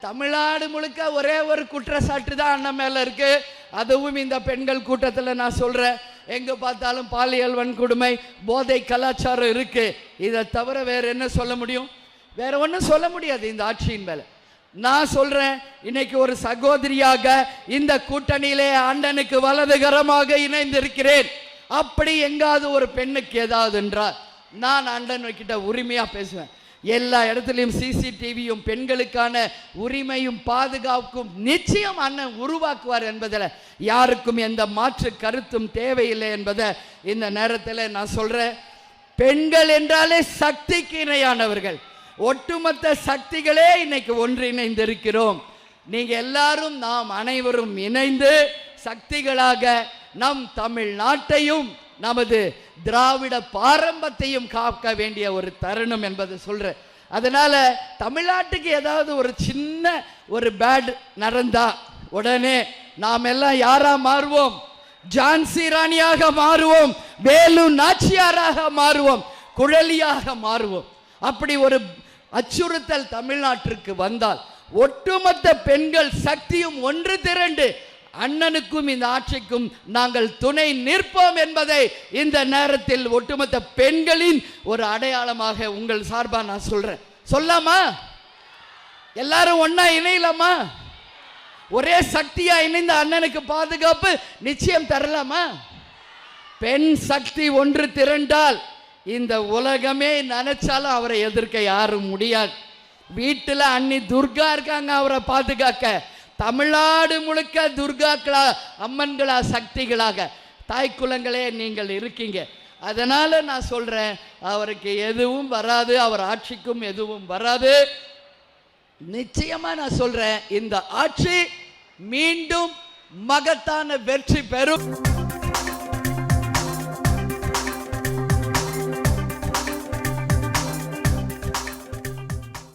தமிழ்நாடு முழுக்க ஒரே ஒரு குற்றச்சாட்டு தான் அண்ணன் மேல இருக்கு. அதுவும் இந்த பெண்கள் கூட்டத்தில் நான் சொல்றேன், எங்க பார்த்தாலும் பாலியல் வன்கொடுமை, போதை கலாச்சாரம் இருக்கு. இதை தவிர வேற என்ன சொல்ல முடியும்? வேற ஒன்றும் சொல்ல முடியாது இந்த ஆட்சியின் மேல. நான் சொல்றேன், இன்னைக்கு ஒரு சகோதரியாக இந்த கூட்டணியிலே அண்ணனுக்கு வலதுகரமாக இணைந்திருக்கிறேன். அப்படி எங்காவது ஒரு பெண்ணுக்கு ஏதாவது என்றால் நான் அண்ணன் கிட்ட உரிமையா பேசுவேன். எல்லா இடத்துலையும் சிசிடிவியும் பெண்களுக்கான உரிமையும் பாதுகாப்பும் நிச்சயம் அண்ணன் உருவாக்குவார் என்பதில் யாருக்கும் எந்த மாற்று கருத்தும் தேவையில்லை என்பதை இந்த நேரத்தில் நான் சொல்றேன். பெண்கள் என்றாலே சக்திக்கு இணையானவர்கள். ஒட்டுமொத்த சக்திகளே இன்னைக்கு ஒன்றிணைந்து இருக்கிறோம். நீங்க எல்லாரும் நாம் அனைவரும் இணைந்து சக்திகளாக நம் தமிழ்நாட்டையும் நமது திராவிட பாரம்பரியத்தையும் காக்க வேண்டிய ஒரு தருணம் என்பதை சொல்றேன். அதனால தமிழ்நாட்டுக்கு ஏதாவது ஒரு சின்ன ஒரு பேட் நடந்தா உடனே நாம் எல்லாம் யாரா மாறுவோம்? ஜான்சி ராணியாக மாறுவோம், வேலு நாச்சியாராக மாறுவோம், குழலியாக மாறுவோம். அப்படி ஒரு அச்சுறுத்தல் தமிழ்நாட்டிற்கு வந்தால் ஒட்டுமொத்த பெண்கள் சக்தியும் ஒன்று திரண்டு அண்ணனுக்கும் இந்த ஆட்சிக்கும் நாங்கள் துணை நிற்போம் என்பதை இந்த நேரத்தில் ஒட்டுமொத்த பெண்களின் ஒரு அடையாளமாக உங்கள் சார்பா நான் சொல்றேன். சொல்லாமா? எல்லாரும் ஒன்னா இணையலாமா? ஒரே சக்தியா இணைந்த அண்ணனுக்கு பாதுகாப்பு நிச்சயம் தரலாமா? பெண் சக்தி ஒன்று திரண்டால் இந்த உலகமே நினைச்சாலும் அவரை எதிர்க்க யாரும் முடியாது. வீட்டுல அண்ணி துர்கா இருக்காங்க அவரை பாதுகாக்க. தமிழ்நாடு முழுக்க துர்காக்களா, அம்மன்களா, சக்திகளாக தாய் குலங்களே நீங்கள் இருக்கீங்க. அதனால நான் சொல்றேன், அவருக்கு எதுவும் வராது, அவர் ஆட்சிக்கும் எதுவும் வராது. நிச்சயமா நான் சொல்றேன், இந்த ஆட்சி மீண்டும் மகத்தான வெற்றி பெறும்.